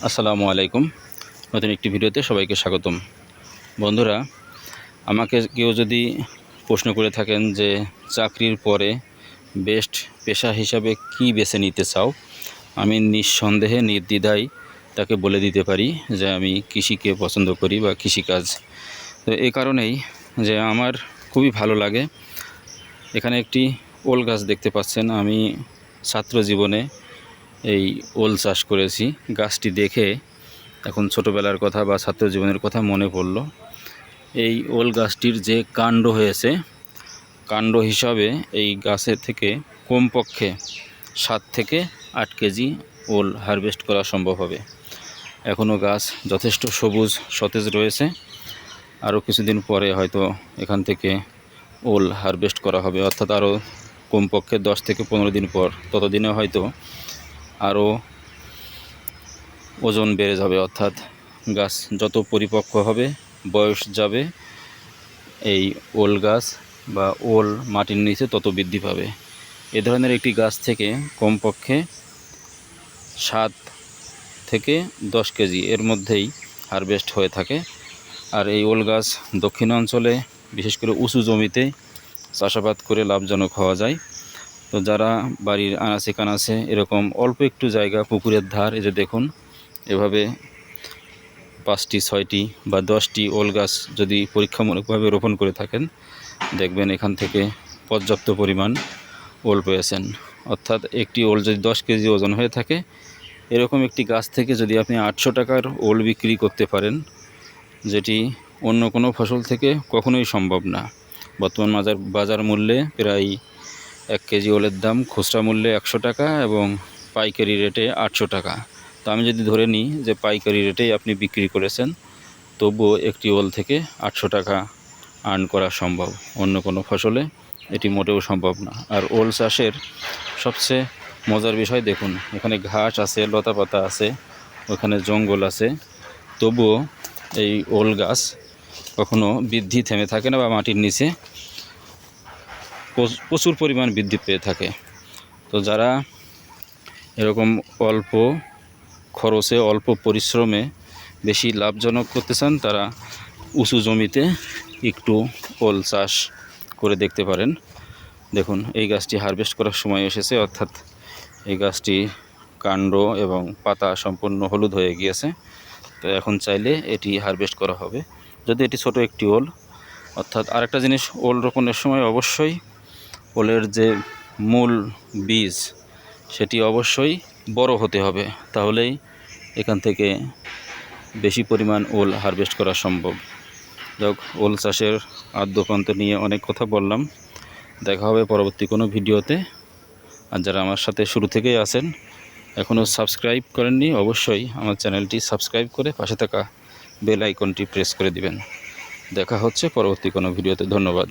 আসসালামু আলাইকুম। নতুন একটি ভিডিওতে সবাইকে স্বাগতম। বন্ধুরা, আমাকে কেউ যদি প্রশ্ন করে থাকেন যে চাকরির পরে বেস্ট পেশা হিসাবে কি বেছে নিতে চাও, আমি নিঃসন্দেহে নির্দ্বিধায় তাকে বলে দিতে পারি যে আমি কৃষিকে পছন্দ করি বা কৃষিকাজ। তো এই কারণেই যে আমার খুবই ভালো লাগে। এখানে একটি ওল গাছ দেখতে পাচ্ছেন। আমি ছাত্র জীবনে এই ওল চাষ করেছি। গাছটি দেখে এখন ছোটোবেলার কথা বা ছাত্র জীবনের কথা মনে পড়ল। এই ওল গাছটির যে কাণ্ড হয়েছে, কাণ্ড হিসাবে এই গাছের থেকে কমপক্ষে 7 থেকে 8 কেজি ওল হারভেস্ট করা সম্ভব হবে। এখনও গাছ যথেষ্ট সবুজ সতেজ রয়েছে। আরও কিছুদিন পরে হয়তো এখান থেকে ওল হারভেস্ট করা হবে, অর্থাৎ আরও কমপক্ষে 10 থেকে 15 দিন পর। ততদিনে হয়তো আরও ওজন বেড়ে যাবে, অর্থাৎ গাছ যত পরিপক্ক হবে, বয়স যাবে, এই ওল গাছ বা ওল মাটির নিচে তত বৃদ্ধি পাবে। এ ধরনের একটি গাছ থেকে কমপক্ষে 7 থেকে 10 কেজি এর মধ্যেই হারভেস্ট হয়ে থাকে। আর এই ওল গাছ দক্ষিণাঞ্চলে বিশেষ করে উঁচু জমিতে চাষাবাদ করে লাভজনক হওয়া যায়। তো যারা বাড়ির আনাচে কানাচে এরকম অল্প একটু জায়গা, পুকুরের ধার, এই যে দেখুন, এভাবে 5টি 6টি বা 10টি ওল গাছ যদি পরীক্ষামূলকভাবে রোপণ করে থাকেন, দেখবেন এখান থেকে পর্যাপ্ত পরিমাণ ওল পেয়েছেন। অর্থাৎ একটি ওল যদি 10 কেজি ওজন হয়ে থাকে, এরকম একটি গাছ থেকে যদি আপনি 800 টাকার ওল বিক্রি করতে পারেন, যেটি অন্য কোনো ফসল থেকে কখনোই সম্ভব না। বর্তমান বাজার মূল্যে প্রায় 1 কেজি ওলের দাম খুচরা মূল্যে 100 টাকা এবং পাইকারি রেটে 800 টাকা। তো আমি যদি ধরে নিই যে পাইকারি রেটেই আপনি বিক্রি করেছেন, তবুও একটি ওল থেকে 800 টাকা আর্ন করা সম্ভব। অন্য কোনো ফসলে এটি মোটেও সম্ভব না। আর ওল চাষের সবচেয়ে মজার বিষয় দেখুন, এখানে ঘাস আছে, লতাপাতা আছে, ওখানে জঙ্গল আছে, তবুও এই ওল গাছ কখনো বৃদ্ধি থেমে থাকে না বা মাটির নিচে প্রচুর পরিমাণ বৃদ্ধি পেয়ে থাকে। তো যারা এরকম অল্প খরচে, অল্প পরিশ্রমে বেশি লাভজনক করতে চান, তারা উঁচু জমিতে একটু ওল চাষ করে দেখতে পারেন। দেখুন, এই গাছটি হারভেস্ট করার সময় এসেছে, অর্থাৎ এই গাছটি কাণ্ড এবং পাতা সম্পূর্ণ হলুদ হয়ে গিয়েছে। তো এখন চাইলে এটি হারভেস্ট করা হবে, যদি এটি ছোট একটি ওল। অর্থাৎ আরেকটা জিনিস, ওল রোপণের সময় অবশ্যই ওলের যে মূল বীজ, সেটি অবশ্যই বড় হতে হবে, তাহলেই এখান থেকে বেশি পরিমাণ ওল হারভেস্ট করা সম্ভব। যাক, ওল চাষের আদ্যপ্রান্ত নিয়ে অনেক কথা বললাম। দেখা হবে পরবর্তী কোনো ভিডিওতে। আর যারা আমার সাথে শুরু থেকেই আছেন, এখনও সাবস্ক্রাইব করেননি, অবশ্যই আমার চ্যানেলটি সাবস্ক্রাইব করে পাশে থাকা বেল আইকনটি প্রেস করে দিবেন। দেখা হচ্ছে পরবর্তী কোনো ভিডিওতে। ধন্যবাদ।